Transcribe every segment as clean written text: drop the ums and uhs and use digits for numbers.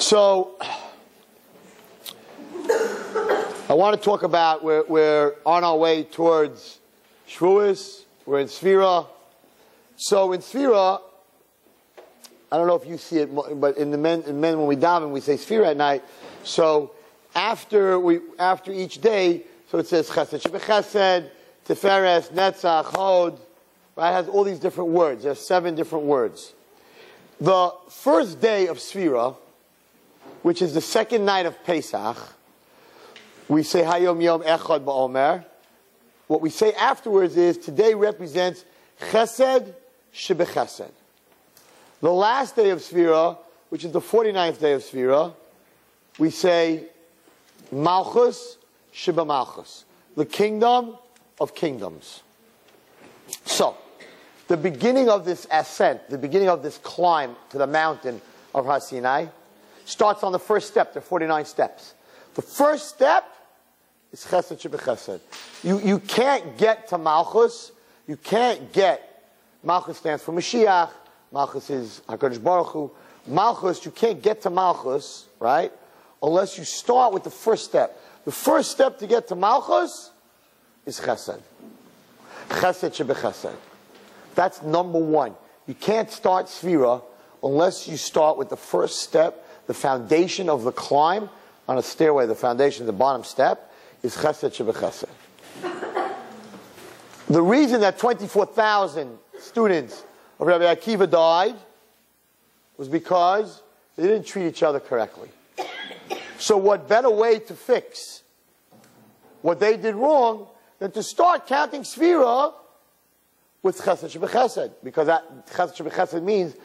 So, I want to talk about, we're on our way towards Shavuos, we're in Sfira. So in Sfira, I don't know if you see it, but in men when we daven, we say Sfira at night. So after each day, so it says Chesed Shebechesed, Tiferes, Netzach, Hod, right? It has all these different words. There's 7 different words. The first day of Sfira, which is the second night of Pesach, we say Hayom Yom Echad Ba'omer. What we say afterwards is today represents Chesed Shebechesed. The last day of Sfira, which is the 49th day of Sfira, we say Malchus Sheba Malchus, the kingdom of kingdoms. So, the beginning of this ascent, the beginning of this climb to the mountain of Har Sinai, starts on the first step. There are 49 steps. The first step is Chesed Shebechesed. You can't get to Malchus. You can't get, Malchus stands for Mashiach. Malchus is HaKadosh Baruch Hu. Malchus, you can't get to Malchus, right, unless you start with the first step. The first step to get to Malchus is Chesed. Chesed Shebechesed. That's number one. You can't start Sfira unless you start with the first step, the foundation of the climb on a stairway. The foundation, the bottom step, is Chesed Shebechesed. The reason that 24,000 students of Rabbi Akiva died was because they didn't treat each other correctly. So what better way to fix what they did wrong than to start counting Sfira with Chesed Shebechesed, because that Chesed Shebechesed means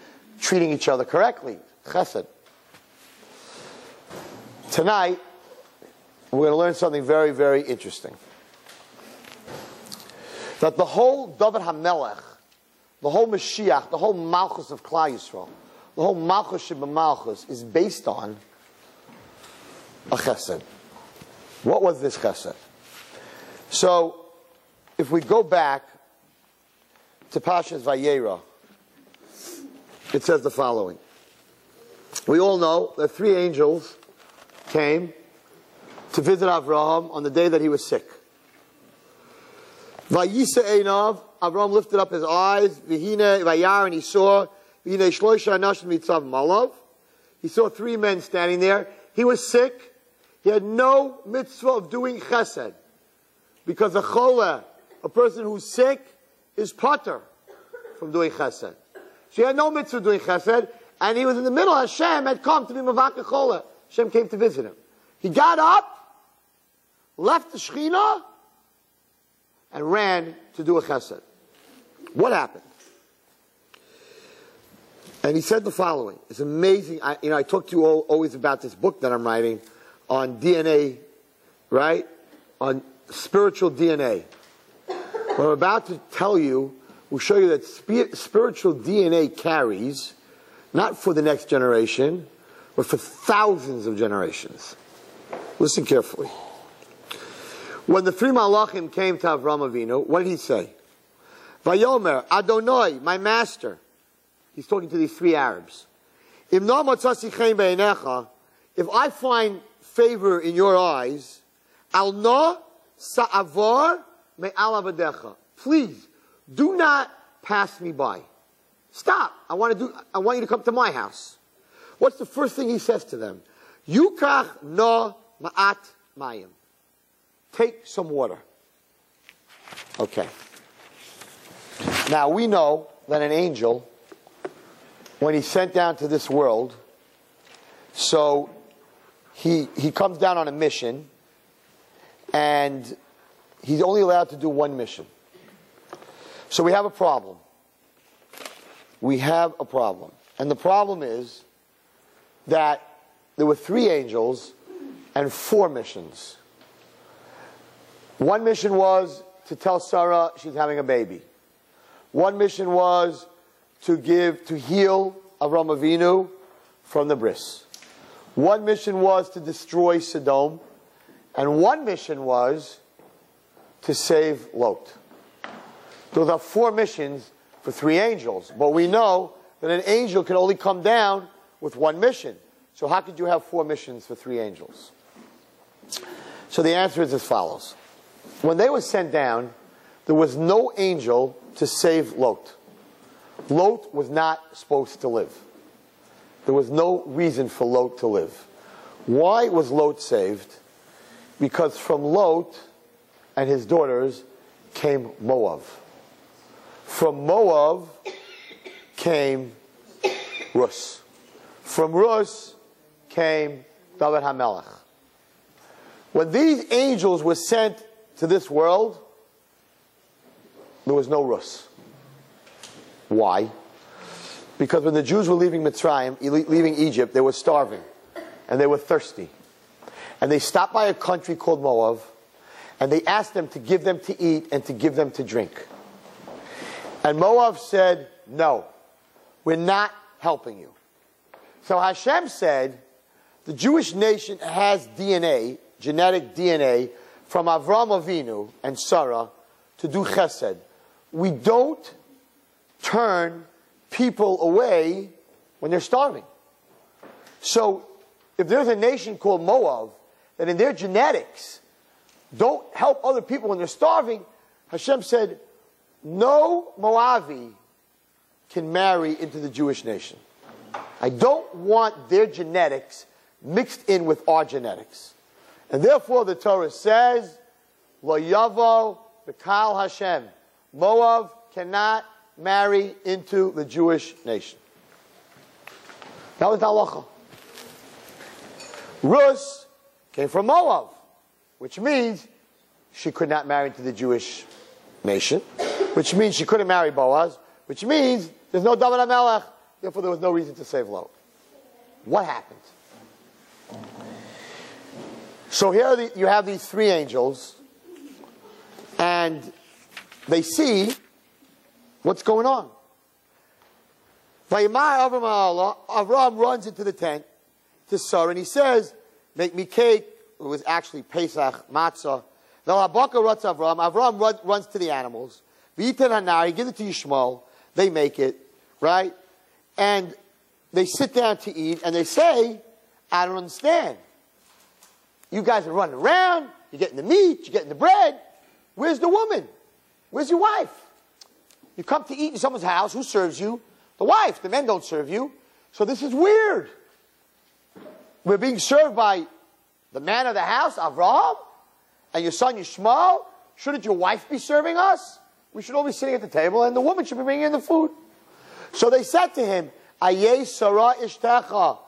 treating each other correctly. Chesed. Tonight, we're going to learn something very, very interesting. That the whole David HaMelech, the whole Mashiach, the whole Malchus of Klal Yisrael, the whole Malchus Sheba Malchus is based on a Chesed. What was this Chesed? So, if we go back to Parshas Vayera, it says the following. We all know that 3 angels came to visit Avraham on the day that he was sick. Vayisa Einav, Avraham lifted up his eyes, Vihine Vayar, and he saw, Vihine Shloisha Anashim Mitzav Malav. He saw 3 men standing there. He was sick. He had no mitzvah of doing chesed. Because a choleh, a person who's sick, is pater from doing chesed. So he had no mitzvah of doing chesed, and he was in the middle. Hashem had come to be mavaka choleh. Hashem came to visit him. He got up, left the Shekhinah, and ran to do a chesed. What happened? And he said the following. It's amazing. I talk to you always about this book that I'm writing on DNA, right? On spiritual DNA. What I'm about to tell you will show you that spiritual DNA carries, not for the next generation, but for thousands of generations. Listen carefully. When the 3 Malachim came to Avraham Avinu, what did he say? Vayomer, Adonai, my master. He's talking to these 3 Arabs. If I find favor in your eyes, al no sa'avar me'al avadecha. Please, do not pass me by. Stop. I want you to come to my house. What's the first thing he says to them? Yukach no ma'at mayim. Take some water. Okay. Now we know that an angel, when he's sent down to this world, so he comes down on a mission, and he's only allowed to do one mission. So we have a problem. We have a problem. And the problem is that there were 3 angels and 4 missions. One mission was to tell Sarah she's having a baby. One mission was to heal Avraham Avinu from the bris. One mission was to destroy Sodom. And one mission was to save Lot. Those are 4 missions for 3 angels. But we know that an angel can only come down with one mission. So how could you have 4 missions for 3 angels? So the answer is as follows. When they were sent down, there was no angel to save Lot. Lot was not supposed to live. There was no reason for Lot to live. Why was Lot saved? Because from Lot and his daughters came Moab. From Moab came Rus. From Rus came David HaMelech. When these angels were sent to this world, there was no Rus. Why? Because when the Jews were leaving Mitzrayim, leaving Egypt, they were starving and they were thirsty. And they stopped by a country called Moab, and they asked them to give them to eat and to give them to drink. And Moab said, no, we're not helping you. So Hashem said, the Jewish nation has DNA, genetic DNA, from Avram Avinu and Sarah to do chesed. We don't turn people away when they're starving. So if there's a nation called Moab that in their genetics don't help other people when they're starving, Hashem said, no Moavi can marry into the Jewish nation. I don't want their genetics mixed in with our genetics. And therefore the Torah says, Lo yavo b'kal Hashem. Moab cannot marry into the Jewish nation. That was the halacha. Rus came from Moab, which means she could not marry into the Jewish nation, which means she couldn't marry Boaz, which means there's no David HaMelech, therefore there was no reason to save Lot. What happened? So here you have these 3 angels, and they see what's going on. Avram runs into the tent to Sarah, and he says, make me cake. It was actually Pesach, matzah. Avram runs to the animals. He gives it to Yishmael. They make it, right? And they sit down to eat, and they say, I don't understand. You guys are running around. You're getting the meat. You're getting the bread. Where's the woman? Where's your wife? You come to eat in someone's house. Who serves you? The wife. The men don't serve you. So this is weird. We're being served by the man of the house, Avraham, and your son Yishmael. Shouldn't your wife be serving us? We should all be sitting at the table, and the woman should be bringing in the food. So they said to him, Ayeh Sarah Ishtecha,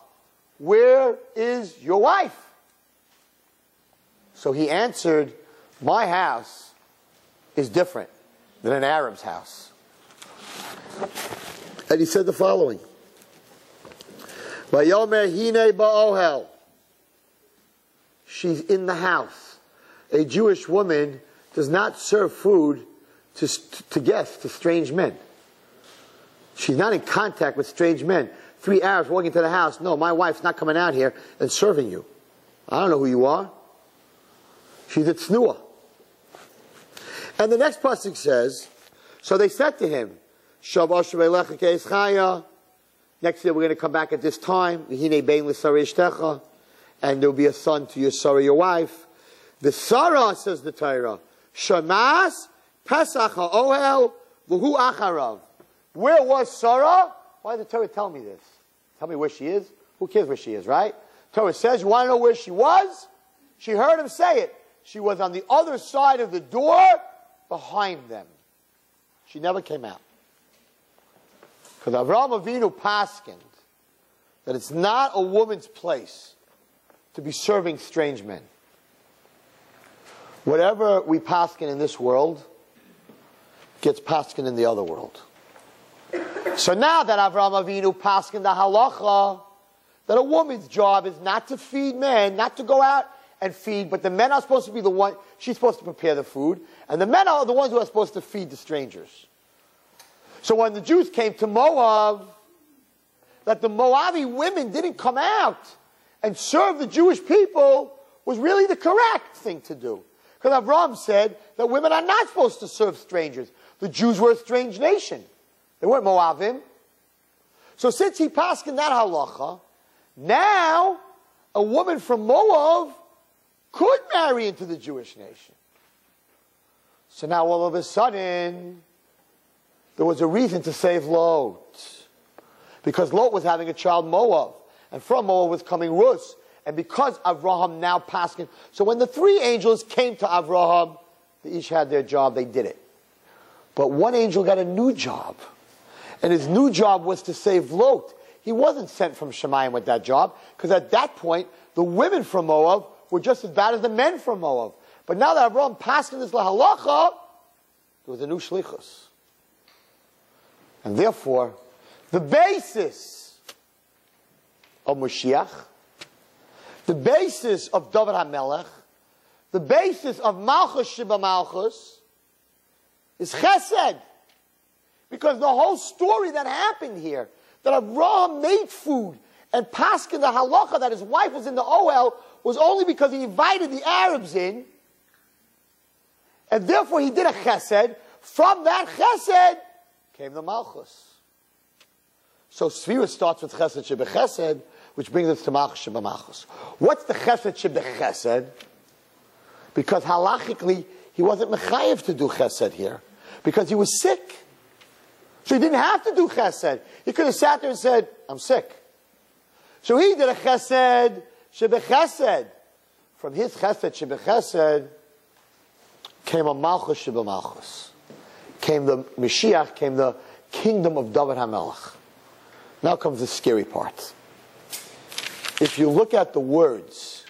where is your wife? So he answered, my house is different than an Arab's house. And he said the following, Vayomer hine ba'ohel. She's in the house. A Jewish woman does not serve food to guests, to strange men. She's not in contact with strange men. 3 Arabs walking into the house. No, my wife's not coming out here and serving you. I don't know who you are. She's a tznuah. And the next pasuk says, so they said to him, next year we're going to come back at this time, and there'll be a son to your Sarah, your wife. The Sarah, says the Torah, Shamas Pesach ha'ohel v'hu acharav. Where was Sarah? Why did the Torah tell me this? Tell me where she is? Who cares where she is, right? Torah says, you want to know where she was? She heard him say it. She was on the other side of the door, behind them. She never came out. Because Avraham Avinu paskined that it's not a woman's place to be serving strange men. Whatever we paskin in this world gets paskin in the other world. So now that Avraham Avinu paskin the halacha, that a woman's job is not to feed men, not to go out and feed, but the men are supposed to be the one, she's supposed to prepare the food, and the men are the ones who are supposed to feed the strangers. So when the Jews came to Moab, that the Moabi women didn't come out and serve the Jewish people was really the correct thing to do. Because Avraham said that women are not supposed to serve strangers. The Jews were a strange nation. They weren't Moabim. So since he passed in that halacha, Now, a woman from Moab could marry into the Jewish nation. So now all of a sudden, there was a reason to save Lot. Because Lot was having a child, Moab. And from Moab was coming Rus. And because Avraham now passed, so when the three angels came to Avraham, they each had their job, they did it. But one angel got a new job. And his new job was to save Lot. He wasn't sent from Shemayim with that job, because at that point, the women from Moab were just as bad as the men from Moab. But now that Avraham passed in this lahalacha, there was a new shlichus. And therefore, the basis of Mashiach, the basis of David HaMelech, the basis of Malchus Sheba Malchus, is chesed. Because the whole story that happened here, that Avraham made food and passed in the halacha that his wife was in the Ohel, was only because he invited the Arabs in, and therefore he did a chesed. From that chesed came the Malchus. So Sfira starts with chesed sheba chesed, which brings us to Malchus sheba Malchus. What's the chesed sheba chesed? Because halachically, he wasn't mechayev to do chesed here, because he was sick. So he didn't have to do chesed. He could have sat there and said, I'm sick. So he did a chesed sheba chesed. From his chesed sheba chesed came a Malchus sheba Malchus. Came the Mashiach, came the kingdom of David HaMelech. Now comes the scary part. If you look at the words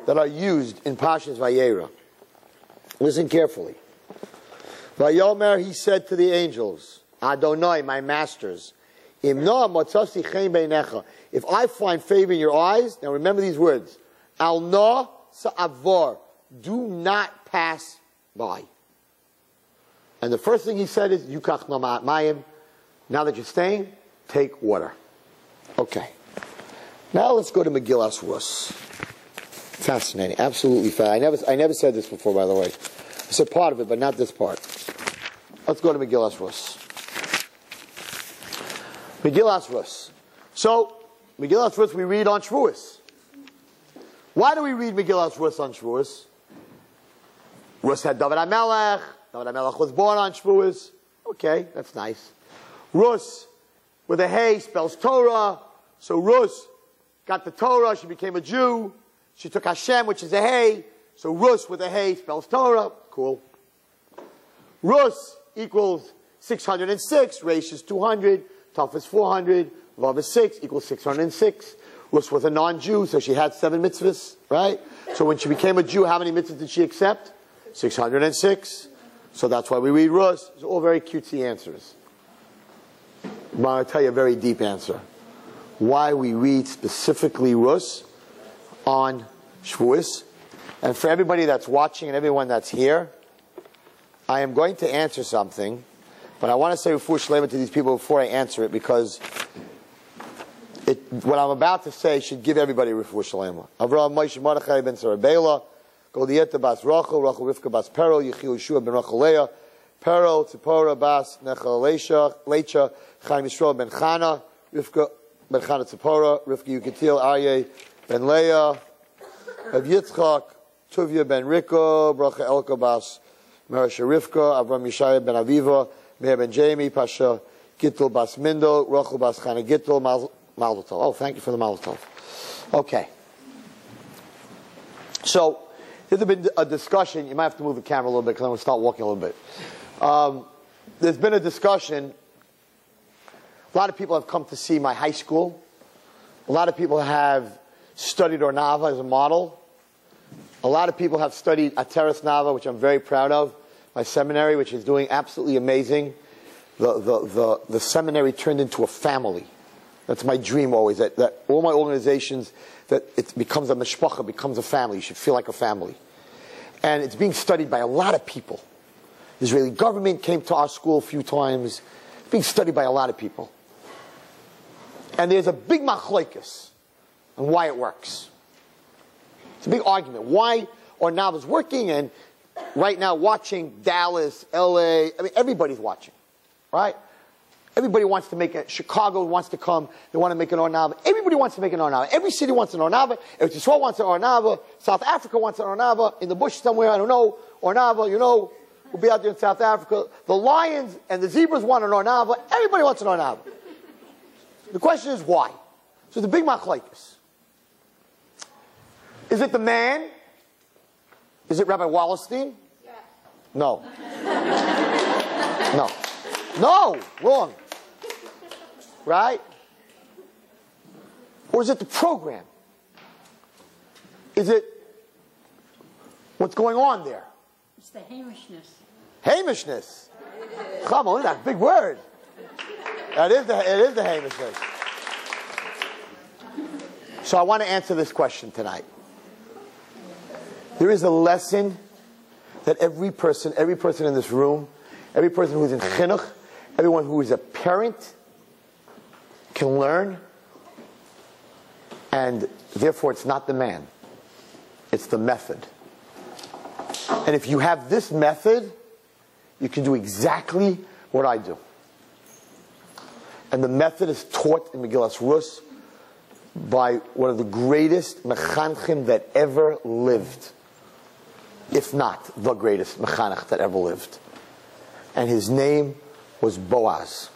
that are used in Parshas Vayera, listen carefully. Vayomer, he said to the angels, Adonai, my masters, if I find favor in your eyes, now remember these words, al na sa'avor, do not pass by. And the first thing he said is, Yukach na ma'ayim, now that you're staying, take water. Okay. Now let's go to Megillas Rus. Fascinating, absolutely fascinating. I never said this before, by the way. I said part of it, but not this part. Let's go to Megillas Rus. Megillas Rus. So, Megillas Rus we read on Shavuos. Why do we read Megillas Rus on Shavuos? Rus had David HaMelech. David HaMelech was born on Shavuos. Okay, that's nice. Rus, with a hey, spells Torah. So Rus got the Torah. She became a Jew. She took Hashem, which is a hey. So Rus with a hey spells Torah. Cool. Rus equals 606. Reish is 200. Taf is 400. Vav is 6 equals 606. Rus was a non-Jew, so she had 7 mitzvahs, right? So when she became a Jew, how many mitzvahs did she accept? 606. So that's why we read Rus. It's all very cutesy answers. But I'll tell you a very deep answer. Why we read specifically Rus on Shavuos. And for everybody that's watching and everyone that's here, I am going to answer something, but I want to say Refuah Shlema to these people before I answer it, because what I'm about to say should give everybody Refuah Shlema. Avraham Moshe Mordechai ben Sarabela, Golieta bas Rachel, Rachel Rivka bas Peril, Yechiel Yeshua ben Rachel Leah, Peril Tzipora bas Nechel Lecha, Chaim Yisrael ben Chana, Rivka ben Chana Tzipora, Rivka Yuketil Aryeh ben Leah, Rav Yitzchak, Tuvia ben Riko, Bracha Elka bas Merasha Rivka, Avram Yishaya ben Aviva, Meir ben Jamie, Pasha Gittel bas Mindel, Rachel bas Chana Gittel, Mazel Tov. Oh, thank you for the Mazel Tov. Okay. So, there's been a discussion. You might have to move the camera a little bit because I'm going to start walking a little bit. There's been a discussion. A lot of people have come to see my high school. A lot of people have studied Ornava as a model. A lot of people have studied Ateres Nava, which I'm very proud of. My seminary, which is doing absolutely amazing. The seminary turned into a family. That's my dream always, that all my organizations, that it becomes a mishpacha, becomes a family. You should feel like a family. And it's being studied by a lot of people. The Israeli government came to our school a few times. It's being studied by a lot of people. And there's a big machlokes on why it works. It's a big argument. Why Ornav is working, and right now watching Dallas, LA, I mean, everybody's watching, right? Everybody wants to make it. Chicago wants to come. They want to make an Ornava. Everybody wants to make an Ornava. Every city wants an Ornava. Eretz Yisrael wants an Ornava. South Africa wants an Ornava. In the bush somewhere, I don't know, Ornava, you know, we'll be out there in South Africa. The lions and the zebras want an Ornava. Everybody wants an Ornava. The question is why? So the big machlokes. Is it the man? Is it Rabbi Wallerstein? Yeah. No. No. No, wrong. Right? Or is it the program? Is it what's going on there? It's the hamishness. Hamishness. Come on, that's a big word. It is the hamishness. So I want to answer this question tonight. There is a lesson that every person in this room, every person who is in chinuch, everyone who is a parent can learn, and therefore it's not the man, it's the method. And if you have this method, you can do exactly what I do. And the method is taught in Megillas Rus by one of the greatest mechanchim that ever lived, if not the greatest mechanach that ever lived. And his name was Boaz.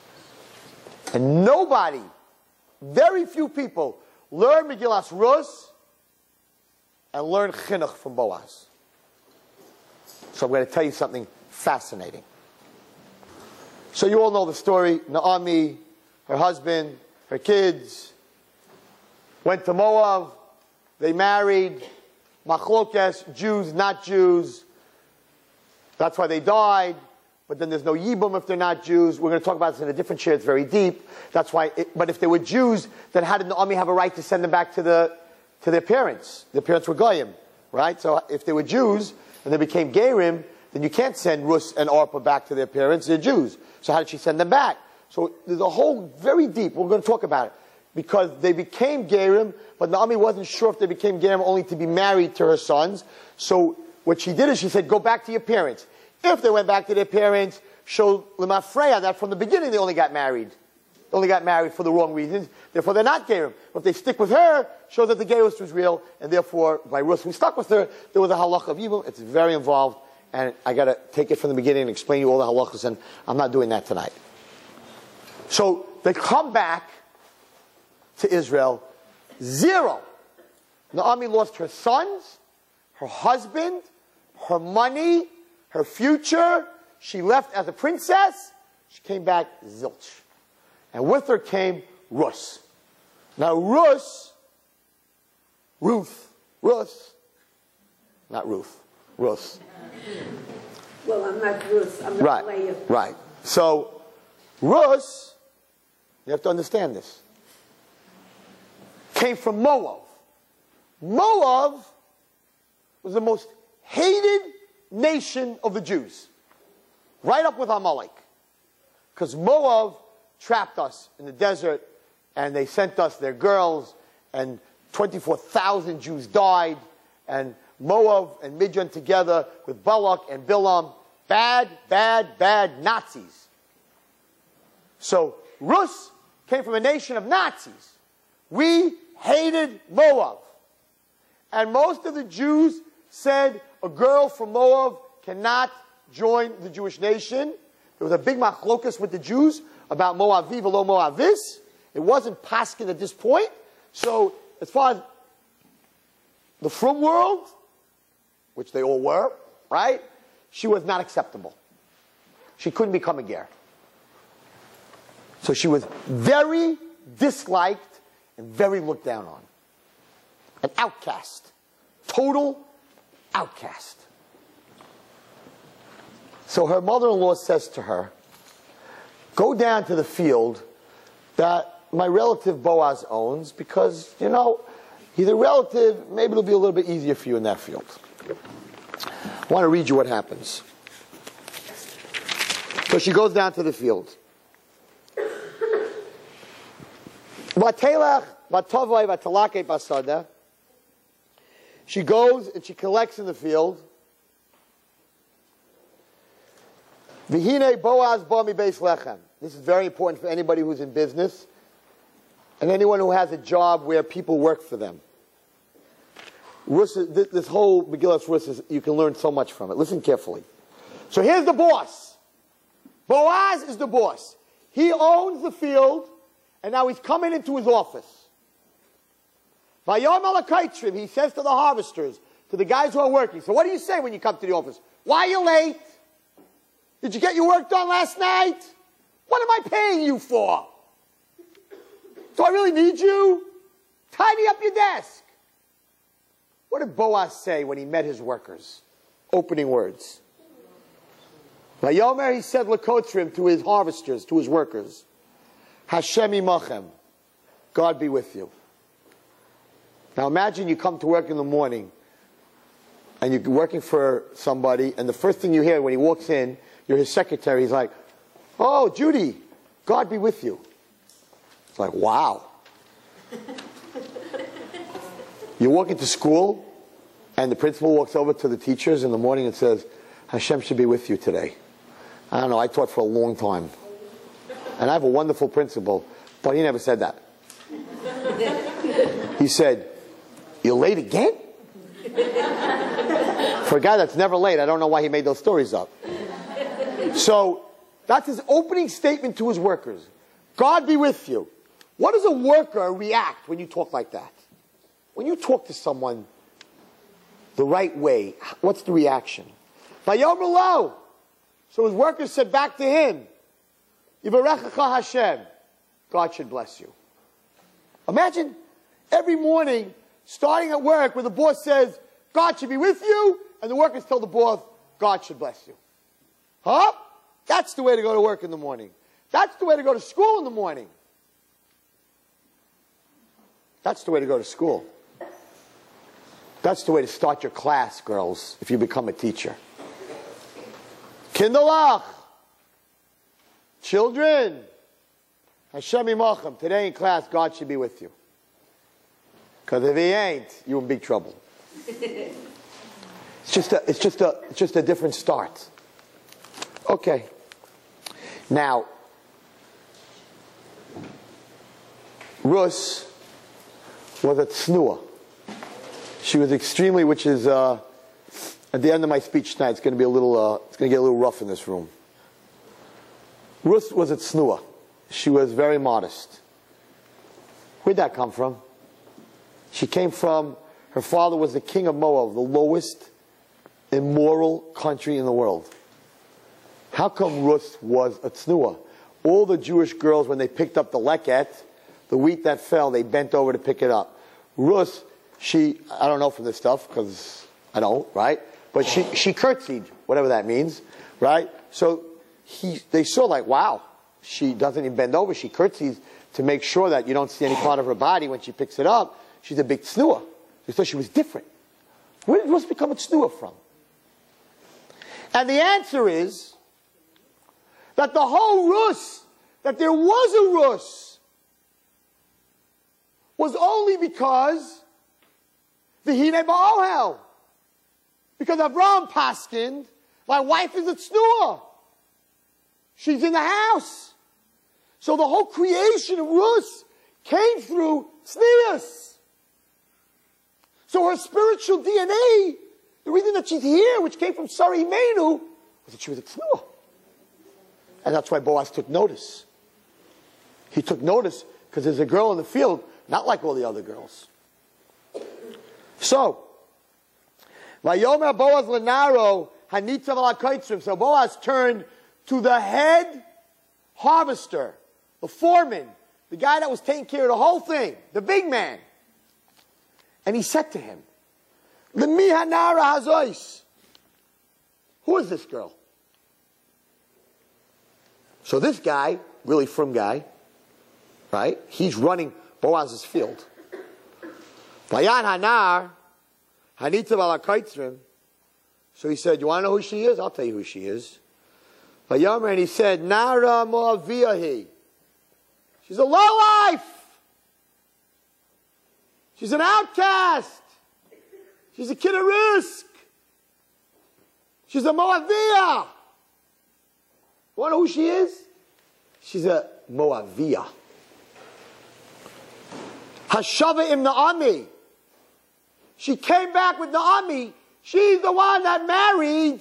And nobody, very few people, learn Megillas Rus and learn chinuch from Boaz. So I'm going to tell you something fascinating. So you all know the story. Naomi, her husband, her kids, went to Moab. They married. Machlokes, Jews, not Jews. That's why they died. But then there's no Yibum if they're not Jews. We're going to talk about this in a different share. It's very deep. That's why. But if they were Jews, then how did Naomi have a right to send them back to their parents? Their parents were Goyim, right? So if they were Jews and they became Gerim, then you can't send Rus and Orpah back to their parents. They're Jews. So how did she send them back? So there's a whole very deep. We're going to talk about it because they became Gerim, but Naomi wasn't sure if they became Gerim only to be married to her sons. So what she did is she said, "Go back to your parents." If they went back to their parents, show Lemafreya that from the beginning they only got married. They only got married for the wrong reasons. Therefore, they're not Gerim. But if they stick with her, shows that the Gerus was real. And therefore, by Rus, who stuck with her, there was a halach of evil. It's very involved. And I got to take it from the beginning and explain you all the halachas. And I'm not doing that tonight. So they come back to Israel. Zero. Naomi lost her sons, her husband, her money, her future. She left as a princess. She came back zilch. And with her came Rus. Now Rus, not Ruth, Rus. Well, I'm not Ruth. I'm not Leah. Right. So Rus, you have to understand this, came from Moab. Moab was the most hated nation of the Jews, right up with Amalek, because Moab trapped us in the desert and they sent us their girls and 24,000 Jews died, and Moab and Midian together with Balak and Bilam, bad Nazis. So Rus came from a nation of Nazis. We hated Moab, and most of the Jews said a girl from Moab cannot join the Jewish nation. There was a big machlokas with the Jews about Moavi v'lo Moavis. It wasn't paskin at this point. So as far as the frum world, which they all were, right, she was not acceptable. She couldn't become a ger. So she was very disliked and very looked down on. An outcast. Total outcast. So her mother-in-law says to her, "Go down to the field that my relative Boaz owns, because, you know, he's a relative, maybe it'll be a little bit easier for you in that field." I want to read you what happens. So she goes down to the field. She goes and she collects in the field. V'hine Boaz ba mi beis lechem. this is very important for anybody who's in business and anyone who has a job where people work for them. This whole Megillas Rus, you can learn so much from it. Listen carefully. So here's the boss. Boaz is the boss. He owns the field, and now he's coming into his office. Vayom alakaitrim, he says to the harvesters, to the guys who are working. So what do you say when you come to the office? Why are you late? Did you get your work done last night? What am I paying you for? Do I really need you? Tidy up your desk. What did Boaz say when he met his workers? Opening words. Vayomer, he said lakotrim, to his harvesters, to his workers, Hashem imachem, God be with you. Now imagine you come to work in the morning and you're working for somebody, and the first thing you hear when he walks in, you're his secretary, he's like, oh, Judy, God be with you. It's like, wow. You walk into school, and the principal walks over to the teachers in the morning and says, Hashem should be with you today. I don't know, I taught for a long time. And I have a wonderful principal, but he never said that. He said, you're late again? For a guy that's never late, I don't know why he made those stories up. So, that's his opening statement to his workers. God be with you. What does a worker react when you talk like that? When you talk to someone the right way, what's the reaction? Vayomer lo. So his workers said back to him, Yivarechecha Hashem, God should bless you. Imagine every morning, starting at work, where the boss says, God should be with you, and the workers tell the boss, God should bless you. Huh? That's the way to go to work in the morning. That's the way to go to school in the morning. That's the way to go to school. That's the way to start your class, girls, if you become a teacher. Kindalach. Children. Hashem imachem. Today in class, God should be with you. Because if he ain't, you're in big trouble. It's just a different start. Okay. Now, Rus was a tznuah. She was extremely, which is, at the end of my speech tonight, it's going to be a little, it's going to get a little rough in this room. Rus was a tznuah. She was very modest. Where'd that come from? She came from, her father was the king of Moab, the lowest immoral country in the world. How come Rus was a tznuah? All the Jewish girls, when they picked up the leket, the wheat that fell, they bent over to pick it up. Rus, I don't know from this stuff, because I don't, right? But she curtsied, whatever that means, right? So they saw like, wow, she doesn't even bend over, she curtsies to make sure that you don't see any part of her body when she picks it up. She's a big tznuah. They thought she was different. Where did Rus become a tznuah from? And the answer is that the whole Rus, that there was a Rus, was only because V'hinei ba'ohel. Because Avraham paskind, my wife is a tznuah. She's in the house. So the whole creation of Rus came through tznius. So her spiritual DNA, the reason that she's here, which came from Sarah Imenu, was that she was a tznuah. And that's why Boaz took notice. He took notice because there's a girl in the field, not like all the other girls. So, Vayomer Boaz lenaro hanitzav al hakaitzrim. So Boaz turned to the head harvester, the foreman, the guy that was taking care of the whole thing, the big man. And he said to him, Lemi hanara hazois. Who is this girl? So this guy, really frum guy, right? He's running Boaz's field. Vayan hanar hanitzav al hakaitzrim. So he said, you want to know who she is? I'll tell you who she is. Vayomer, and he said, Nara Moaviyahi. She's a lowlife. She's an outcast. She's a kid at risk. She's a Moaviyah. You want to know who she is? She's a Moaviyah. Hashava im Naomi. She came back with Naomi. She's the one that married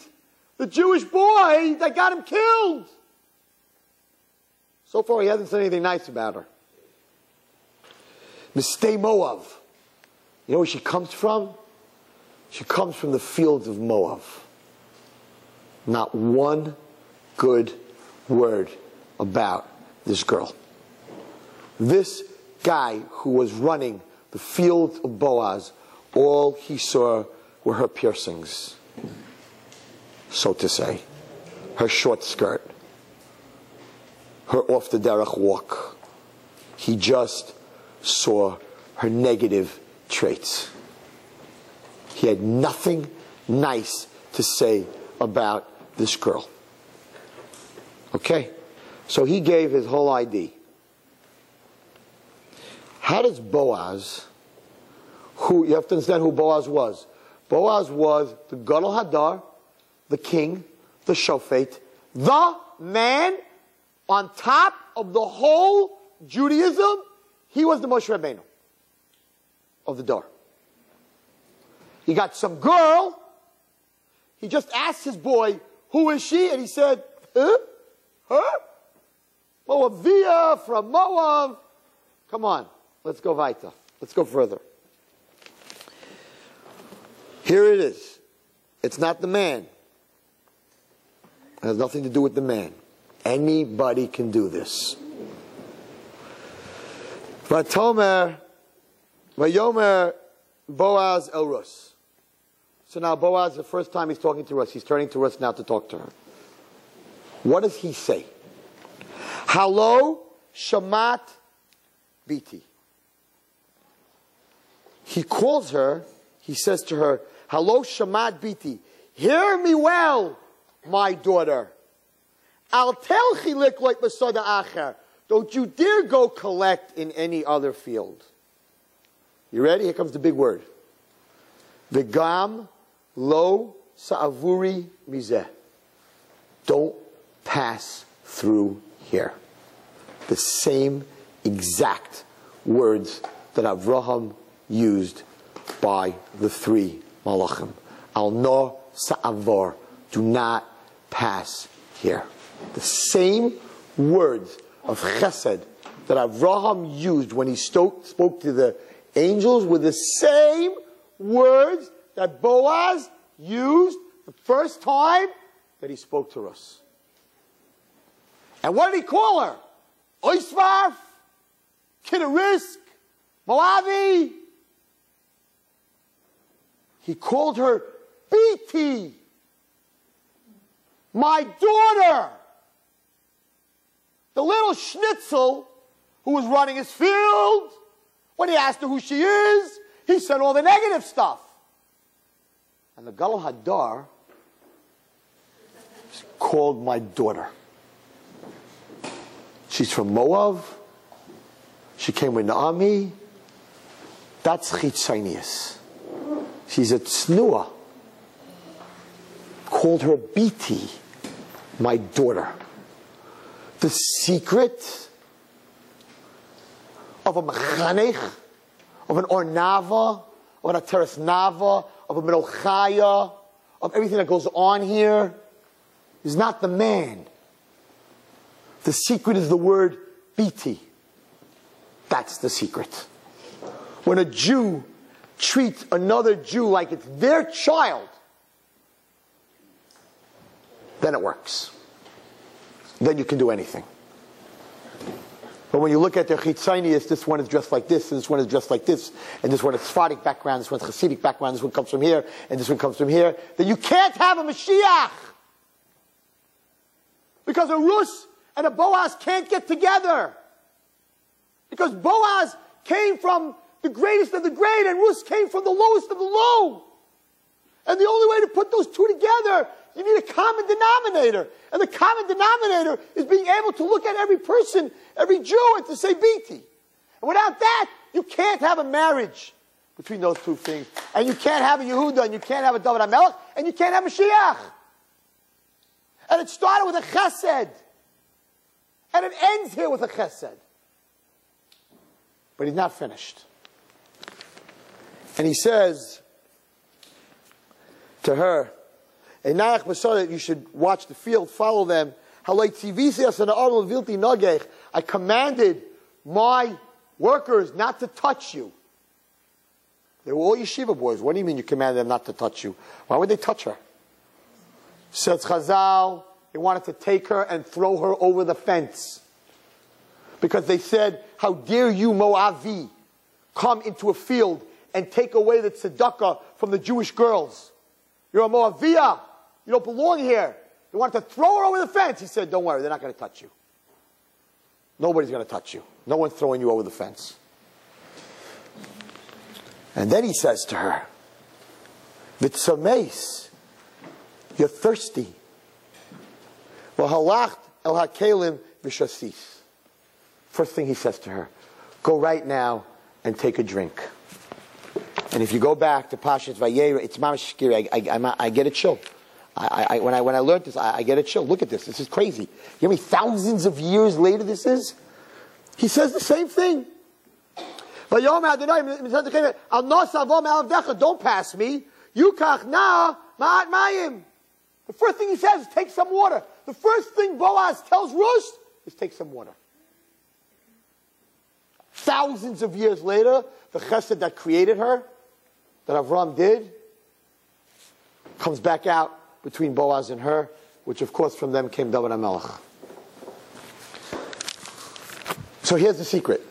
the Jewish boy that got him killed. So far, he hasn't said anything nice about her. Mistay Moav. You know where she comes from? She comes from the fields of Moab. Not one good word about this girl. This guy who was running the field of Boaz, all he saw were her piercings, so to say, her short skirt, her off the derech walk. He just saw her negative traits. He had nothing nice to say about this girl. Okay? So he gave his whole ID. How does Boaz, who, you have to understand who Boaz was. Boaz was the Gadol Hadar, the king, the shofet, the man on top of the whole Judaism. He was the Moshe Rabbeinu of the Dor. He got some girl. He just asked his boy, who is she? And he said, huh? Her? Moaviyah from Moab. Come on, let's go weiter. Let's go further. Here it is. It's not the man. It has nothing to do with the man. Anybody can do this. Vatomer, Vayomer, Boaz el Rus. So now Boaz, the first time he's talking to Rus, he's turning to Rus now to talk to her. What does he say? Halo shamat biti. He calls her, he says to her, Halo shamat biti. Hear me well, my daughter. Al telchi likloit masada acher. Don't you dare go collect in any other field. You ready? Here comes the big word. V'gam lo sa'avuri mizeh. Don't pass through here. The same exact words that Avraham used by the three malachim. Al no sa'avor. Do not pass here. The same words of chesed that Avraham used when he spoke to the angels were the same words that Boaz used the first time that he spoke to us. And what did he call her? Oisvarf, Kinnerisk, Moavi. He called her Biti, my daughter. The little schnitzel who was running his field, when he asked her who she is, he said all the negative stuff. And the Gadol Hadar is called my daughter. She's from Moab. She came with Naomi. That's chitzonius. She's a tznuah. Called her Biti, my daughter. The secret of a mechanech, of an ornava, of an ateres nava, of a medochaya, of everything that goes on here, is not the man. The secret is the word biti. That's the secret. When a Jew treats another Jew like it's their child, then it works. Then you can do anything. But when you look at their chitzonius, this one is dressed like this, and this one is dressed like this, and this one has Sephardic background, this one's Hasidic background, this one comes from here, and this one comes from here, then you can't have a Mashiach. Because a Rus and a Boaz can't get together. Because Boaz came from the greatest of the great, and Rus came from the lowest of the low. And the only way to put those two together, you need a common denominator. And the common denominator is being able to look at every person, every Jew, and to say Biti. And without that, you can't have a marriage between those two things. And you can't have a Yehuda, and you can't have a David HaMelech, and you can't have a Mashiach. And it started with a chesed. And it ends here with a chesed. But he's not finished. And he says to her, you should watch the field, follow them. I commanded my workers not to touch you. They were all yeshiva boys. What do you mean you commanded them not to touch you? Why would they touch her? Says Chazal, they wanted to take her and throw her over the fence. Because they said, how dare you, Moavi, come into a field and take away the tzedakah from the Jewish girls. You're a Moaviyah. You don't belong here. They wanted to throw her over the fence. He said, don't worry, they're not going to touch you. Nobody's going to touch you. No one's throwing you over the fence. And then he says to her, Vitzameis, you're thirsty. V'halacht el hakelim v'shasis. First thing he says to her, go right now and take a drink. And if you go back to Pashat Vayera, it's mamash scary. I get a chill. When I learned this, I get a chill. Look at this. This is crazy. You know how many thousands of years later this is? He says the same thing. Don't pass me. The first thing he says is take some water. The first thing Boaz tells Ruth is take some water. Thousands of years later, the chesed that created her, that Avram did, comes back out between Boaz and her, which of course from them came David HaMelech. So here's the secret.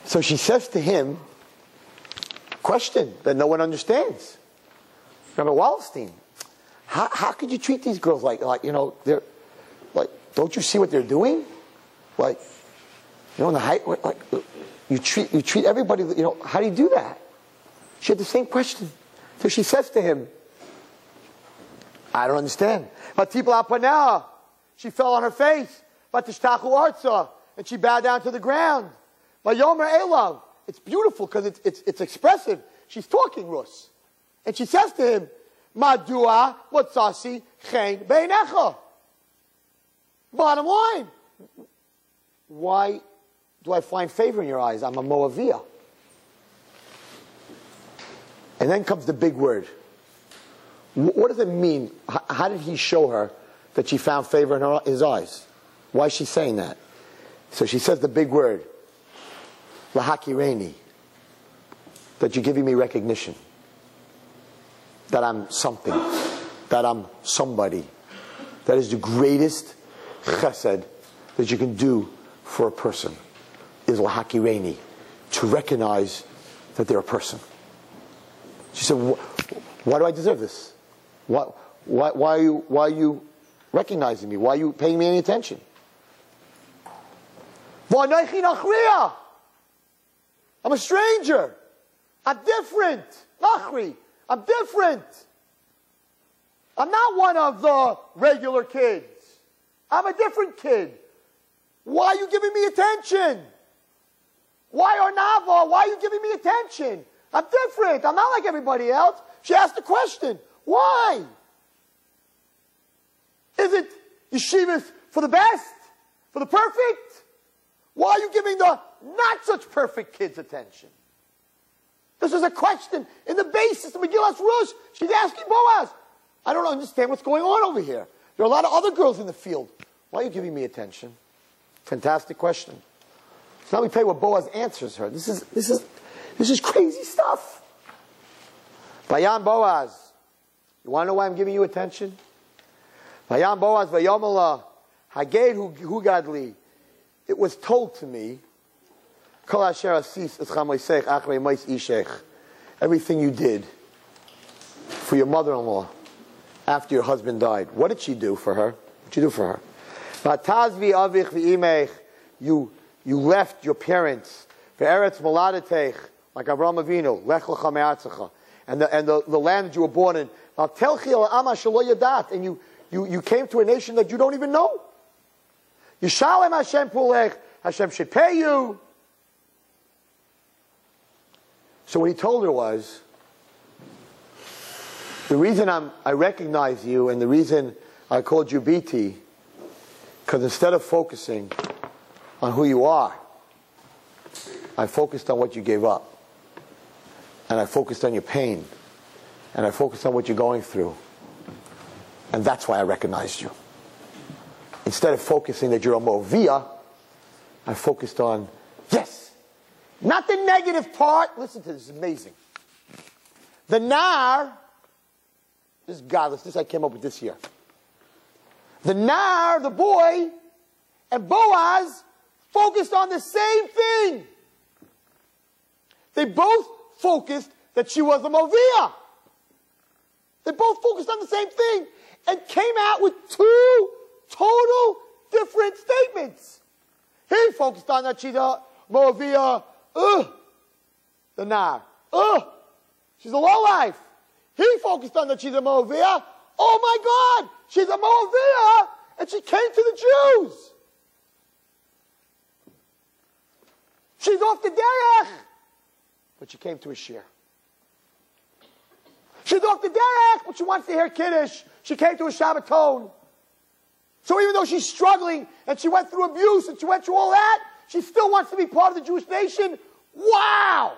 So she says to him, question that no one understands. Rabbi Wallerstein, how could you treat these girls they're like, don't you see what they're doing? Like, in the height, you treat everybody, how do you do that? She had the same question. So she says to him, I don't understand. She fell on her face. And she bowed down to the ground. It's beautiful because it's expressive. She's talking Rus. And she says to him, Madua watzasi chen beinecha. Bottom line, why do I find favor in your eyes? I'm a Moaviyah. And then comes the big word. What does it mean? How did he show her that she found favor in his eyes? Why is she saying that? So she says the big word. Lahakireni. That you're giving me recognition. That I'm something. That I'm somebody. That is the greatest chesed that you can do for a person. Is lahakireni. To recognize that they're a person. She said, why do I deserve this? Why are you recognizing me? Why are you paying me any attention? I'm a stranger. I'm different. I'm different. I'm not one of the regular kids. I'm a different kid. Why are you giving me attention? Why Arnava? Why are you giving me attention? I'm different. I'm not like everybody else. She asked the question. Why? Is it yeshivas for the best? For the perfect? Why are you giving the not such perfect kids attention? This is a question in the basis of Megillas Rush. She's asking Boaz. I don't understand what's going on over here. There are a lot of other girls in the field. Why are you giving me attention? Fantastic question. So now let me tell you what Boaz answers her. This is crazy stuff. Vayam Boaz. You want to know why I'm giving you attention? Vayam Boaz vayomala haged hu gadli. It was told to me, everything you did for your mother-in-law after your husband died. What did she do for her? What did you do for her? You left your parents. Like Avraham Avinu, lech lecha me'artzecha, and the land that you were born in. And you came to a nation that you don't even know. Yishalem Hashem pulech. Hashem should pay you. So what he told her was, the reason I recognize you and the reason I called you BT Because instead of focusing on who you are, I focused on what you gave up. And I focused on your pain. And I focused on what you're going through. And that's why I recognized you. Instead of focusing that you're a Moavia, I focused on, yes, not the negative part. Listen to this, it's amazing. The Nar, this is godless, this I came up with this year. The Nar, the boy, and Boaz focused on the same thing. They both focused that she was a Moavia. They both focused on the same thing and came out with two total different statements. He focused on that she's a Moavia, the Nar, she's a lowlife. He focused on that she's a Moavia, oh my God, she's a Moavia, and she came to the Jews. She's off the derech, but she came to a shir. She's off the derech, but she wants to hear Kiddush. She came to a Shabbaton. So even though she's struggling, and she went through abuse, and she went through all that, she still wants to be part of the Jewish nation. Wow!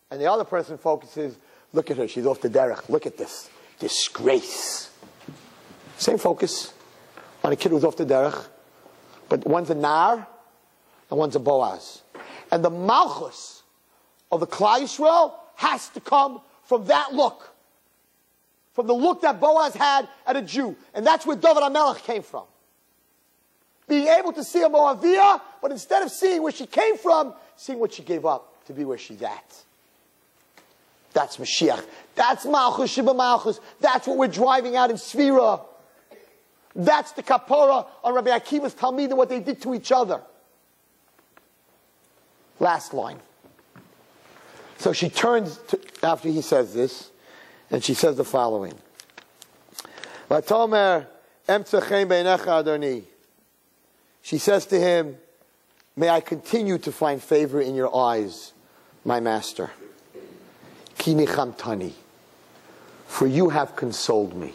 And the other person focuses, look at her, she's off the derech. Look at this. Disgrace. Same focus on a kid who's off the derech. But one's a Nar, and one's a Boaz. And the Malchus of the Klal Yisrael has to come from that look. From the look that Boaz had at a Jew. And that's where David HaMelech came from. Being able to see a Moavia, but instead of seeing where she came from, seeing what she gave up to be where she's at. That's Mashiach. That's Malchus Sheba Malchus. That's what we're driving out in Sfira. That's the kapora on Rabbi Akiva's Talmid and what they did to each other. Last line. So she turns to, after he says this, and she says the following. She says to him, may I continue to find favor in your eyes, my master. Ki nichamtani, for you have consoled me.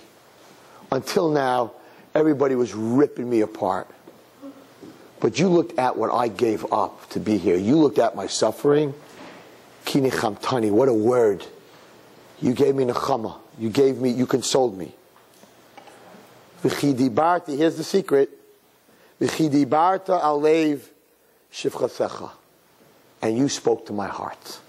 Until now, everybody was ripping me apart. But you looked at what I gave up to be here. You looked at my suffering. Ki nichamtani, what a word. You gave me nechama. You consoled me. V'chi dibarti, here's the secret. V'chi dibarta alev shivchasecha. And you spoke to my heart.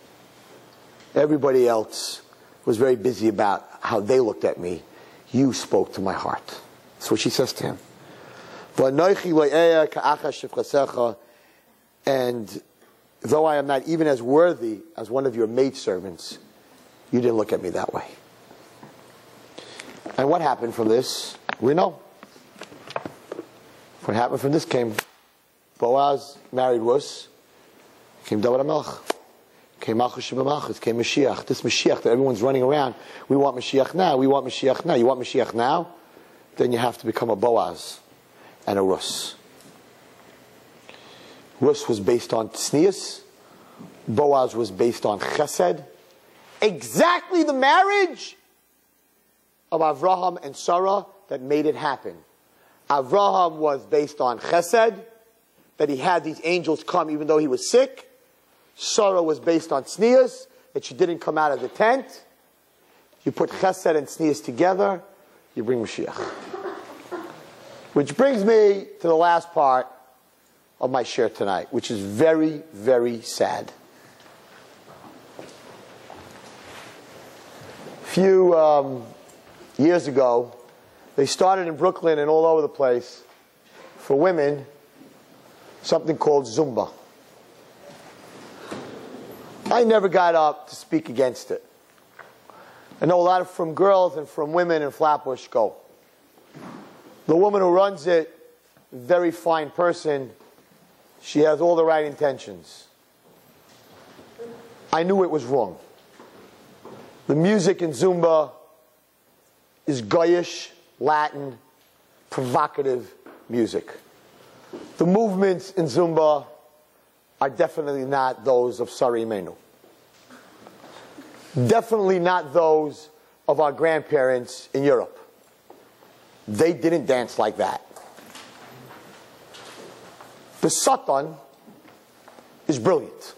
Everybody else was very busy about how they looked at me. You spoke to my heart. That's what she says to him. And though I am not even as worthy as one of your maidservants, you didn't look at me that way. And what happened from this? We know. What happened from this came Boaz married Rus, came David HaMelech, came Malchus Sheba Malchus, came Mashiach. This Mashiach that everyone's running around, we want Mashiach now, we want Mashiach now. You want Mashiach now? Then you have to become a Boaz and a Rus. Rus was based on Tznius. Boaz was based on Chesed. Exactly the marriage of Avraham and Sarah that made it happen. Avraham was based on Chesed, that he had these angels come even though he was sick. Sarah was based on Tznius, that she didn't come out of the tent. You put Chesed and Tznius together, you bring Mashiach. Which brings me to the last part of my share tonight, which is very, very sad. A few years ago, they started in Brooklyn and all over the place for women something called Zumba. I never got up to speak against it. I know a lot of from girls and from women in Flatbush go. The woman who runs it, very fine person, she has all the right intentions. I knew it was wrong. The music in Zumba is Goyish, Latin, provocative music. The movements in Zumba are definitely not those of Sari Imenu. Definitely not those of our grandparents in Europe. They didn't dance like that. The Satan is brilliant.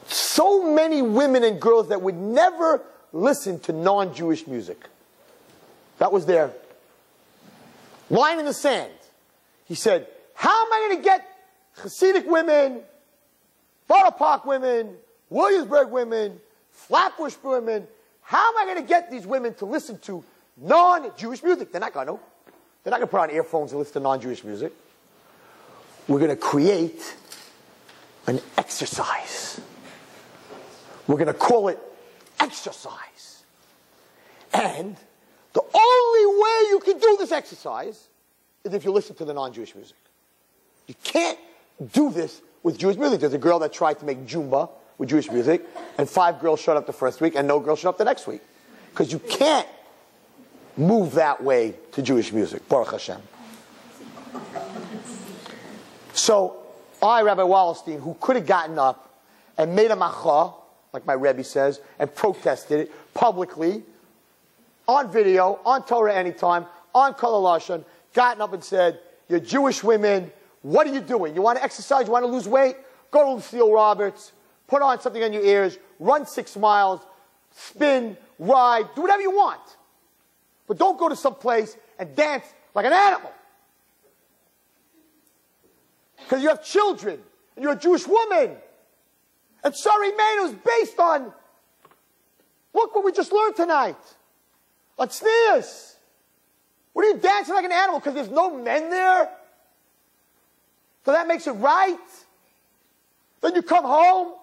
So many women and girls that would never listen to non-Jewish music. That was their line in the sand. He said, how am I going to get Hasidic women, Borough Park women, Williamsburg women, Flatbush women, how am I going to get these women to listen to non-Jewish music? They're not going to. They're not going to put on earphones and listen to non-Jewish music. We're going to create an exercise. We're going to call it exercise. And the only way you can do this exercise is if you listen to the non-Jewish music. You can't do this with Jewish music. There's a girl that tried to make Jumba with Jewish music, and 5 girls showed up the first week, and no girls showed up the next week. Because you can't move that way to Jewish music. Baruch Hashem. So, I, Rabbi Wallerstein, who could have gotten up and made a macha, like my Rebbe says, and protested it publicly, on video, on Torah Anytime, on Kol HaLashon, gotten up and said, you're Jewish women, what are you doing? You want to exercise? You want to lose weight? Go to Lucille Roberts, put on something on your ears, run 6 miles, spin, ride, do whatever you want. But don't go to some place and dance like an animal. Because you have children, and you're a Jewish woman. And Sorry Man was based on, look what we just learned tonight. On Tznius. What are you dancing like an animal? Because there's no men there? So that makes it right? Then you come home,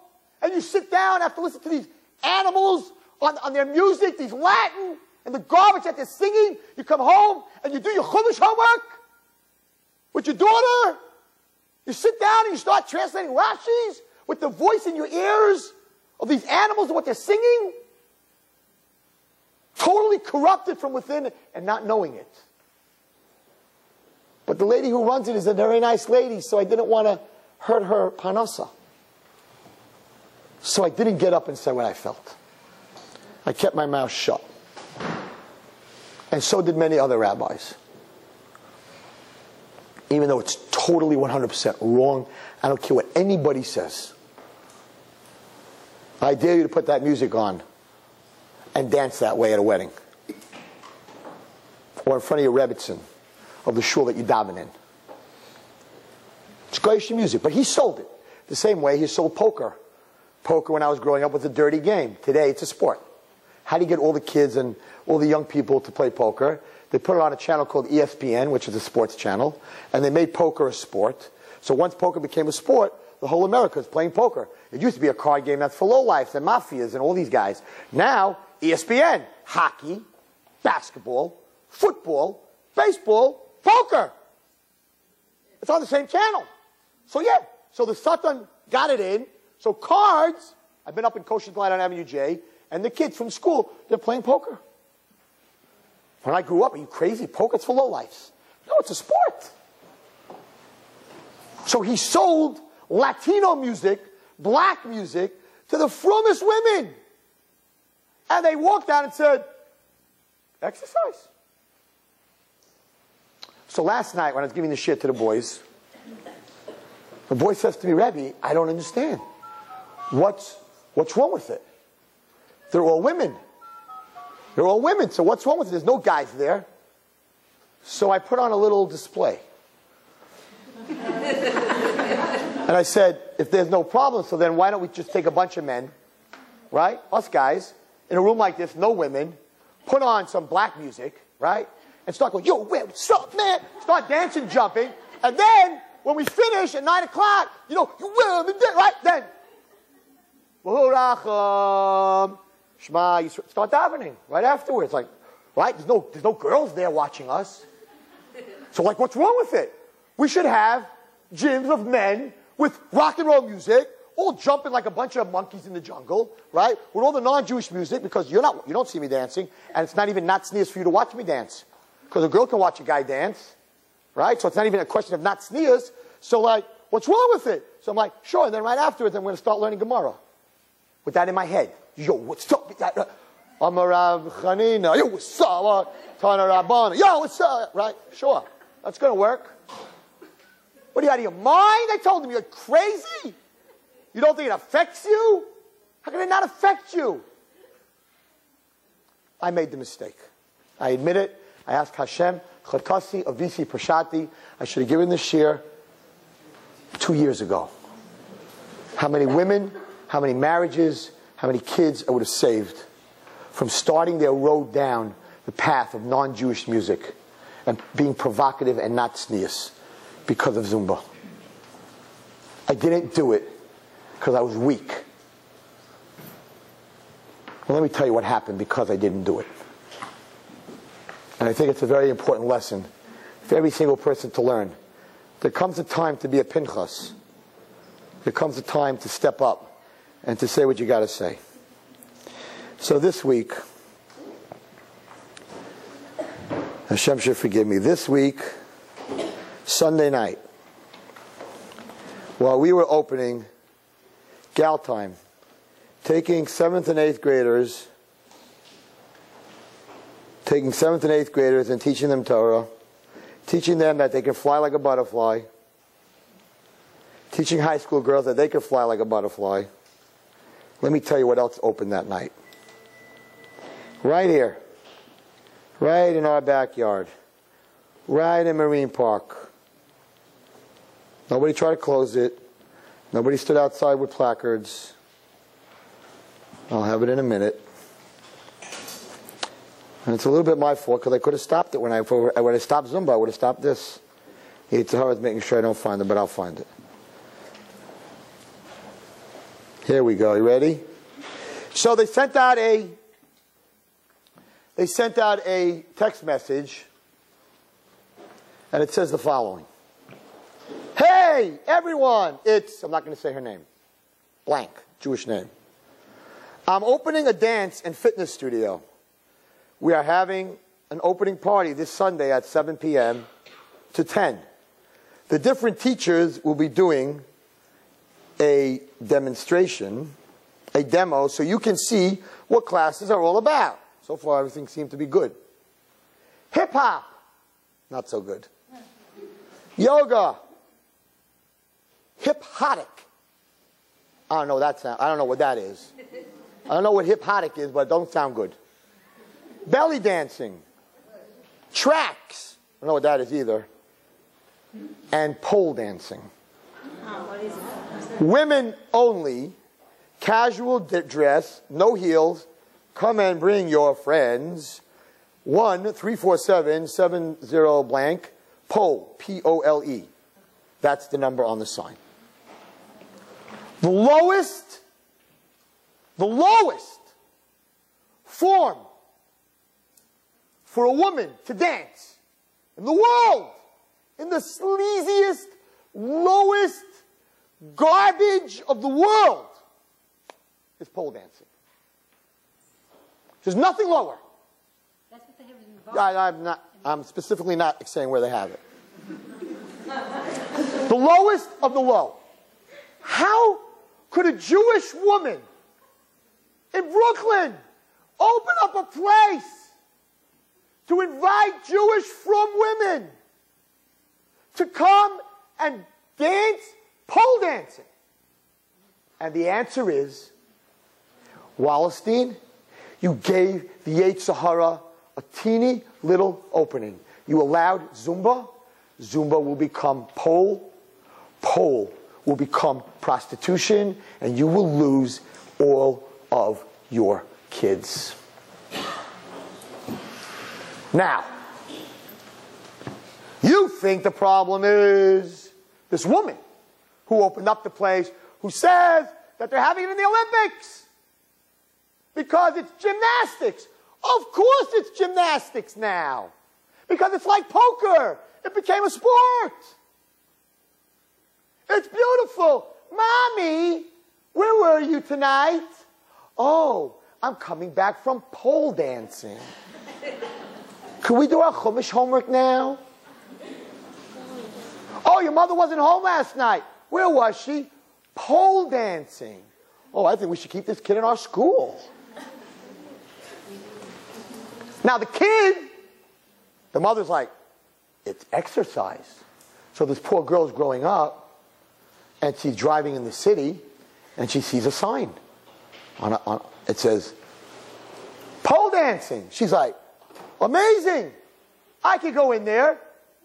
and you sit down after listening to these animals on their music, these Latin, and the garbage that they're singing. You come home, and you do your Chumash homework with your daughter. You sit down and you start translating Rashis with the voice in your ears of these animals and what they're singing. Totally corrupted from within and not knowing it. But the lady who runs it is a very nice lady, so I didn't want to hurt her parnasa. So I didn't get up and say what I felt. I kept my mouth shut. And so did many other rabbis. Even though it's totally 100% wrong, I don't care what anybody says. I dare you to put that music on and dance that way at a wedding. Or in front of your Rebbitzin of the shul that you daven in. It's Goyish music, but he sold it. The same way he sold poker. Poker when I was growing up was a dirty game. Today it's a sport. How do you get all the kids and all the young people to play poker? They put it on a channel called ESPN, which is a sports channel, and they made poker a sport. So once poker became a sport, the whole America is playing poker. It used to be a card game that's for lowlifes and mafias and all these guys. Now, ESPN, hockey, basketball, football, baseball, poker. It's on the same channel. So yeah, so the Satan got it in. So cards, I've been up in Kosher Delight on Avenue J, and the kids from school, they're playing poker. When I grew up, are you crazy? Poker's for lowlifes. No, it's a sport. So he sold Latino music, black music, to the frommest women. And they walked out and said, exercise. So last night when I was giving the shit to the boys, the boy says to me, Rebbe, I don't understand. What's wrong with it? They're all women. They're all women, so what's wrong with it? There's no guys there. So I put on a little display. And I said, if there's no problem, so then why don't we just take a bunch of men, right, us guys, in a room like this, no women, put on some black music, right, and start going, yo, what's up, man? Start dancing, jumping, and then, when we finish at 9 o'clock, you know, you will, right, then, Shema, you start davening right afterwards. Like, right? There's no girls there watching us. So, like, what's wrong with it? We should have gyms of men with rock and roll music, all jumping like a bunch of monkeys in the jungle, right? With all the non-Jewish music, because you don't see me dancing, and it's not even not sneers for you to watch me dance. Because a girl can watch a guy dance, right? So it's not even a question of not sneers. So, like, what's wrong with it? So I'm like, sure. And then right afterwards, I'm going to start learning Gemara. With that in my head. Yo, what's up with that? Amarav Chanina. Yo, what's up? Tana Rabbana. Yo, what's up? Right? Sure. That's going to work. What are you out of your mind? I told him you're crazy. You don't think it affects you? How can it not affect you? I made the mistake. I admit it. I asked Hashem, Chatasi Avisi Prashati. I should have given this shir 2 years ago. How many women, how many marriages, how many kids I would have saved from starting their road down the path of non-Jewish music and being provocative and not sneeze because of Zumba. I didn't do it because I was weak. Well, let me tell you what happened because I didn't do it. And I think it's a very important lesson for every single person to learn. There comes a time to be a Pinchas. There comes a time to step up and to say what you got to say. So this week, Hashem should forgive me. This week, Sunday night, while we were opening Gal Time, taking 7th and 8th graders, and teaching them Torah, teaching them that they can fly like a butterfly, teaching high school girls that they can fly like a butterfly. Let me tell you what else opened that night. Right here. Right in our backyard. Right in Marine Park. Nobody tried to close it. Nobody stood outside with placards. I'll have it in a minute. And it's a little bit my fault because I could have stopped it when I stopped Zumba. I would have stopped this. It's hard making sure I don't find it, but I'll find it. Here we go. You ready? So they sent out a text message, and it says the following. Hey, everyone! I'm not going to say her name. Blank. Jewish name. I'm opening a dance and fitness studio. We are having an opening party this Sunday at 7 p.m. to 10. The different teachers will be doing a demonstration, a demo, so you can see what classes are all about. So far, everything seemed to be good. Hip-hop, not so good. Yoga, hip-hotic. I don't know what that is. I don't know what hip-hotic is, but it don't sound good. Belly dancing, tracks. I don't know what that is either. And pole dancing. What is it? Women only, casual dress, no heels. Come and bring your friends. 1-347-70 blank. Pole, P-O-L-E. That's the number on the sign. The lowest form for a woman to dance in the world, in the sleaziest, lowest garbage of the world, is pole dancing. There's nothing lower. That's what they have in I'm specifically not saying where they have it. The lowest of the low. How could a Jewish woman in Brooklyn open up a place to invite Jewish frum women to come and dance pole dancing? And the answer is, Wallerstein, you gave the Yetzer Hara a teeny little opening. You allowed Zumba. Zumba will become pole. Pole will become prostitution. And you will lose all of your kids. Now, you think the problem is this woman who opened up the place, who says that they're having it in the Olympics because it's gymnastics. Of course it's gymnastics now. Because it's like poker. It became a sport. It's beautiful. Mommy, where were you tonight? Oh, I'm coming back from pole dancing. Can we do our Chumash homework now? Oh, your mother wasn't home last night. Where was she? Pole dancing. Oh, I think we should keep this kid in our school. Now the kid, the mother's like, it's exercise. So this poor girl's growing up, and she's driving in the city, and she sees a sign. It says, pole dancing. She's like, amazing. I could go in there.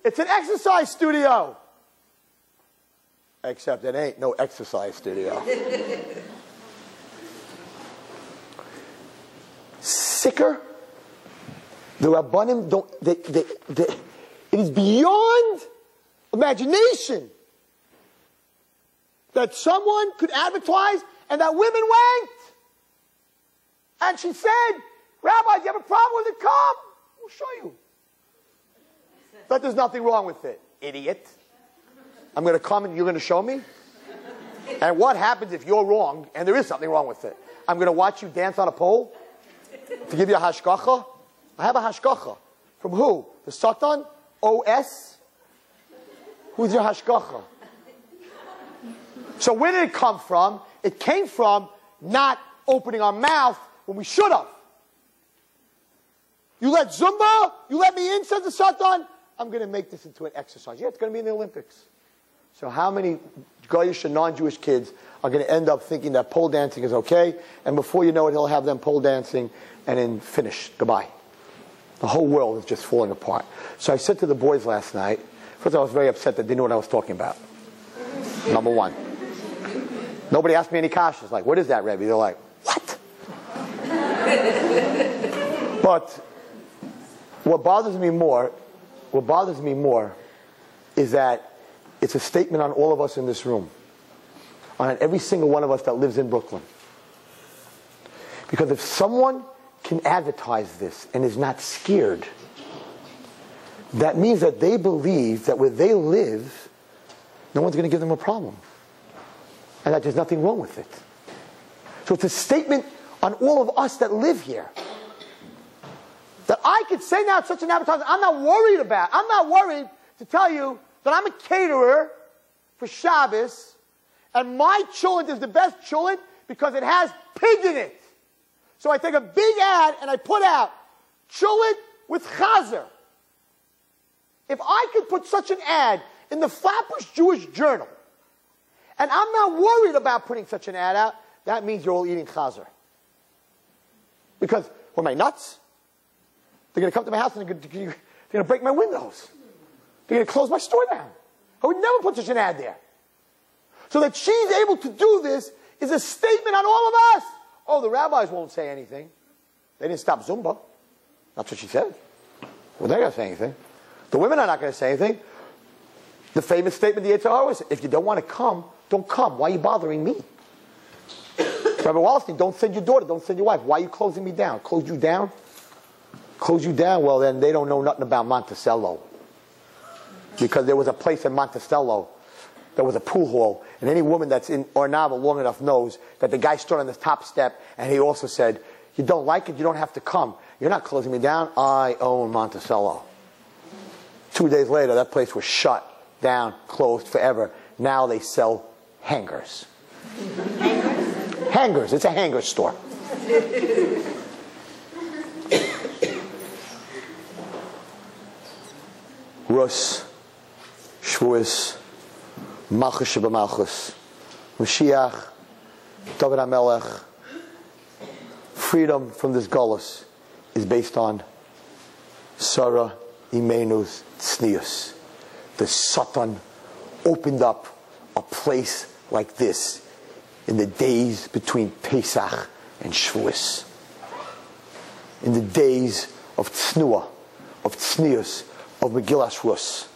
It's an exercise studio. Except it ain't no exercise studio. Sicker. The Rabbanim don't, it is beyond imagination that someone could advertise and that women went. And she said, Rabbi, do you have a problem with it? Come. We'll show you. But there's nothing wrong with it, idiot. I'm going to come and you're going to show me? And what happens if you're wrong and there is something wrong with it? I'm going to watch you dance on a pole to give you a hashgacha? I have a hashgacha. From who? The Satan? OS? Who's your hashgacha? So where did it come from? It came from not opening our mouth when we should have. You let Zumba, you let me in, says the Satan, I'm going to make this into an exercise. Yeah, it's going to be in the Olympics. So how many Goyish and non-Jewish kids are going to end up thinking that pole dancing is okay, and before you know it, he'll have them pole dancing, and then finish. Goodbye. The whole world is just falling apart. So I said to the boys last night, first I was very upset that they knew what I was talking about. Number one. Nobody asked me any kashas. Like, what is that, Rebbe? They're like, what? But what bothers me more is that it's a statement on all of us in this room, on every single one of us that lives in Brooklyn. Because if someone can advertise this and is not scared, that means that they believe that where they live, no one's going to give them a problem. And that there's nothing wrong with it. So it's a statement on all of us that live here. That I could say now it's such an advertisement, I'm not worried to tell you that I'm a caterer for Shabbos, and my cholent is the best cholent because it has pig in it. So I take a big ad and I put out cholent with chazer. If I could put such an ad in the Flatbush Jewish Journal, and I'm not worried about putting such an ad out, that means you're all eating chazer. Because, what am I, nuts? They're going to come to my house and they're going to break my windows. They're going to close my store down. I would never put such an ad there. So that she's able to do this is a statement on all of us. Oh, the rabbis won't say anything. They didn't stop Zumba. That's what she said. Well, they're not going to say anything. The women are not going to say anything. The famous statement the Yetzer Hara was, if you don't want to come, don't come. Why are you bothering me? Rabbi Wallerstein, don't send your daughter, don't send your wife. Why are you closing me down? Close you down? Close you down? Well, then they don't know nothing about Monticello. Because there was a place in Monticello, there was a pool hall, and any woman that's in Ornava long enough knows that the guy stood on the top step, and he also said, you don't like it, you don't have to come. You're not closing me down, I own Monticello. 2 days later, that place was shut down, closed forever. Now they sell hangers. Hangers, it's a hanger store. Rus, Shavuos, Malchus Shebemalchus, Mashiach, David HaMelech. Freedom from this gullus is based on Sarah Imenu's tznius. The Satan opened up a place like this in the days between Pesach and Shavuos. In the days of tznuah, of tznius, of Megillas Rus.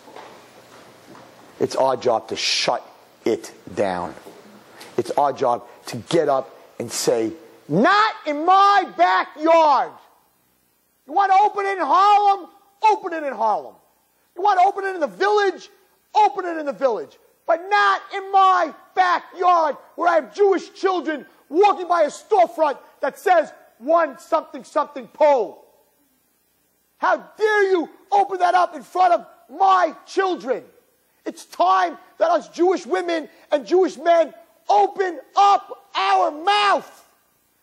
It's our job to shut it down. It's our job to get up and say, not in my backyard. You want to open it in Harlem? Open it in Harlem. You want to open it in the village? Open it in the village. But not in my backyard where I have Jewish children walking by a storefront that says one something something pole. How dare you open that up in front of my children? It's time that us Jewish women and Jewish men open up our mouth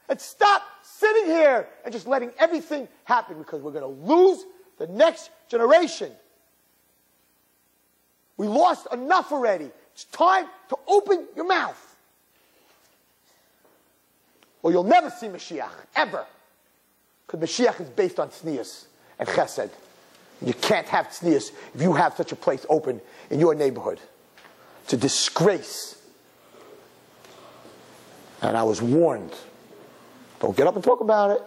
and stop sitting here and just letting everything happen because we're going to lose the next generation. We lost enough already. It's time to open your mouth. Or you'll never see Mashiach, ever. Because Mashiach is based on tznius and chesed. You can't have tznius if you have such a place open in your neighborhood. It's a disgrace. And I was warned. Don't get up and talk about it.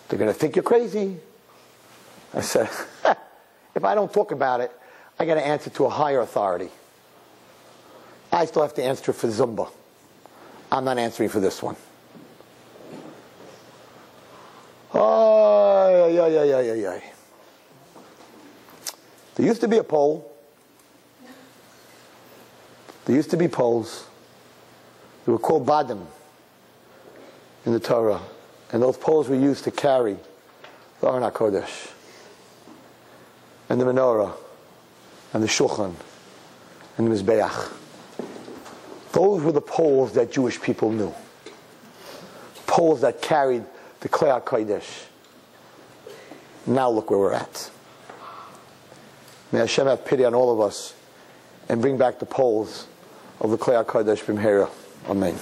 They're going to think you're crazy. I said, if I don't talk about it, I got to answer to a higher authority. I still have to answer for Zumba. I'm not answering for this one. Oh, yeah. There used to be a pole. There used to be poles. They were called badim in the Torah. And those poles were used to carry the Aron HaKodesh and the menorah and the shulchan and the mizbeach. Those were the poles that Jewish people knew. Poles that carried the Klei HaKodesh. Now look where we're at. May Hashem have pity on all of us and bring back the poles of the Klei HaKodesh b'mheira. Amen.